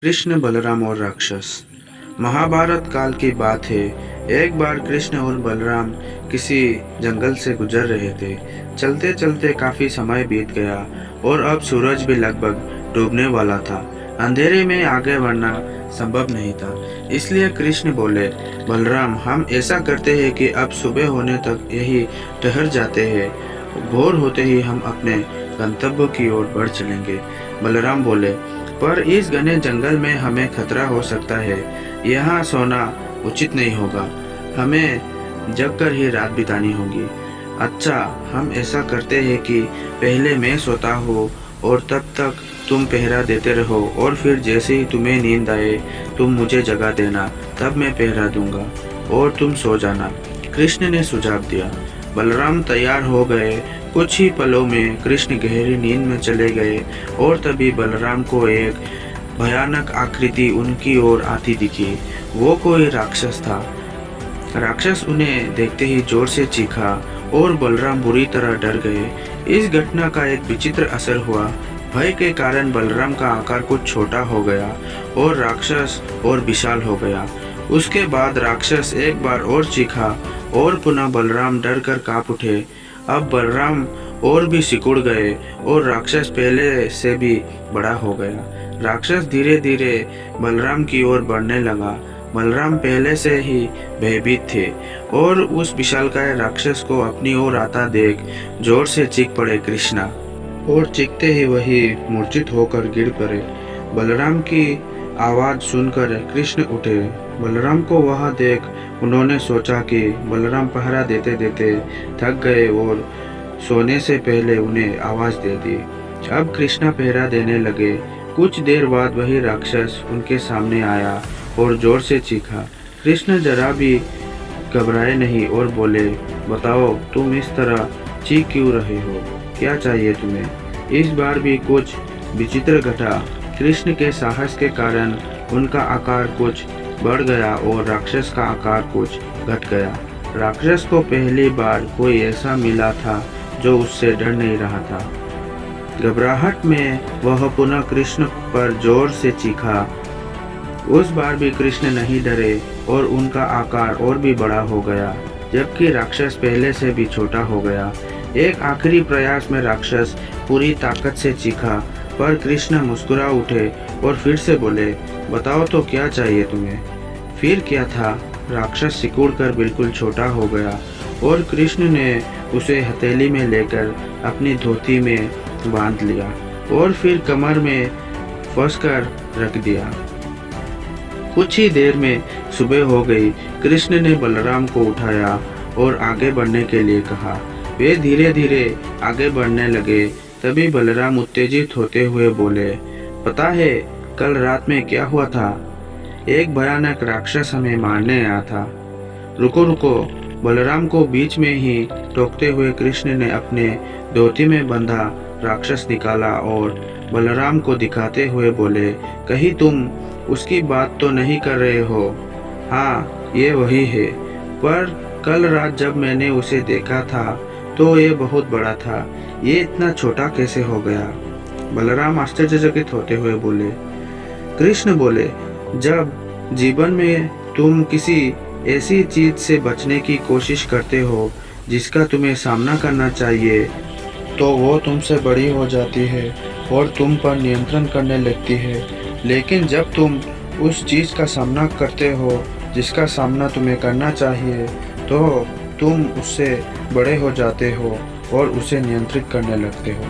कृष्ण, बलराम और राक्षस। महाभारत काल की बात है। एक बार कृष्ण और बलराम किसी जंगल से गुजर रहे थे। चलते चलते काफी समय बीत गया और अब सूरज भी लगभग डूबने वाला था। अंधेरे में आगे बढ़ना संभव नहीं था। इसलिए कृष्ण बोले, बलराम, हम ऐसा करते हैं कि अब सुबह होने तक यही ठहर जाते हैं। भोर होते ही हम अपने गंतव्य की ओर बढ़ चलेंगे। बलराम बोले, पर इस घने जंगल में हमें खतरा हो सकता है। यहाँ सोना उचित नहीं होगा। हमें जगकर ही रात बितानी होगी। अच्छा, हम ऐसा करते हैं कि पहले मैं सोता हूँ और तब तक तुम पहरा देते रहो, और फिर जैसे ही तुम्हें नींद आए तुम मुझे जगा देना, तब मैं पहरा दूंगा और तुम सो जाना। कृष्ण ने सुझाव दिया। बलराम तैयार हो गए। कुछ ही पलों में कृष्ण गहरी नींद में चले गए और तभी बलराम को एक भयानक आकृति उनकी ओर आती दिखी। वो कोई राक्षस था। राक्षस उन्हें देखते ही जोर से चीखा और बलराम बुरी तरह डर गए। इस घटना का एक विचित्र असर हुआ। भय के कारण बलराम का आकार कुछ छोटा हो गया और राक्षस और विशाल हो गया। उसके बाद राक्षस एक बार और चीखा और पुनः बलराम डर कर कांप उठे। अब बलराम और भी सिकुड़ गए और राक्षस पहले से भी बड़ा हो गया। राक्षस धीरे धीरे बलराम की ओर बढ़ने लगा। बलराम पहले से ही भयभीत थे और उस विशालकाय राक्षस को अपनी ओर आता देख जोर से चीख पड़े कृष्णा, और चीखते ही वही मूर्छित होकर गिर पड़े। बलराम की आवाज सुनकर कृष्ण उठे। बलराम को वहां देख उन्होंने सोचा कि बलराम पहरा देते देते थक गए और सोने से पहले उन्हें आवाज दे दी। अब कृष्णा पहरा देने लगे। कुछ देर बाद वही राक्षस उनके सामने आया और जोर से चीखा। कृष्ण जरा भी घबराए नहीं और बोले, बताओ, तुम इस तरह चीख क्यों रहे हो? क्या चाहिए तुम्हें? इस बार भी कुछ विचित्र घटा। कृष्ण के साहस के कारण उनका आकार कुछ बढ़ गया और राक्षस का आकार कुछ घट गया। राक्षस को पहली बार कोई ऐसा मिला था जो उससे डर नहीं रहा था। घबराहट में वह पुनः कृष्ण पर जोर से चीखा। उस बार भी कृष्ण नहीं डरे और उनका आकार और भी बड़ा हो गया, जबकि राक्षस पहले से भी छोटा हो गया। एक आखिरी प्रयास में राक्षस पूरी ताकत से चीखा, पर कृष्ण मुस्कुरा उठे और फिर से बोले, बताओ तो क्या चाहिए तुम्हें? फिर क्या था? राक्षस सिकुड़कर बिल्कुल छोटा हो गया और कृष्ण ने उसे हथेली में लेकर अपनी धोती में बांध लिया और फिर कमर में फंसकर रख दिया। कुछ ही देर में सुबह हो गई। कृष्ण ने बलराम को उठाया और आगे बढ़ने के लिए कहा। वे धीरे धीरे आगे बढ़ने लगे। तभी बलराम उत्तेजित होते हुए बोले, पता है कल रात में क्या हुआ था? एक भयानक राक्षस हमें मारने आया था। रुको रुको। बलराम को बीच में ही टोकते हुए कृष्ण ने अपने धोती में बंधा राक्षस निकाला और बलराम को दिखाते हुए बोले, कहीं तुम उसकी बात तो नहीं कर रहे हो? हाँ, ये वही है, पर कल रात जब मैंने उसे देखा था तो ये बहुत बड़ा था। ये इतना छोटा कैसे हो गया? बलराम आश्चर्यचकित होते हुए बोले। कृष्ण बोले, जब जीवन में तुम किसी ऐसी चीज से बचने की कोशिश करते हो जिसका तुम्हें सामना करना चाहिए, तो वो तुमसे बड़ी हो जाती है और तुम पर नियंत्रण करने लगती है। लेकिन जब तुम उस चीज का सामना करते हो जिसका सामना तुम्हें करना चाहिए, तो तुम उससे बड़े हो जाते हो और उसे नियंत्रित करने लगते हो।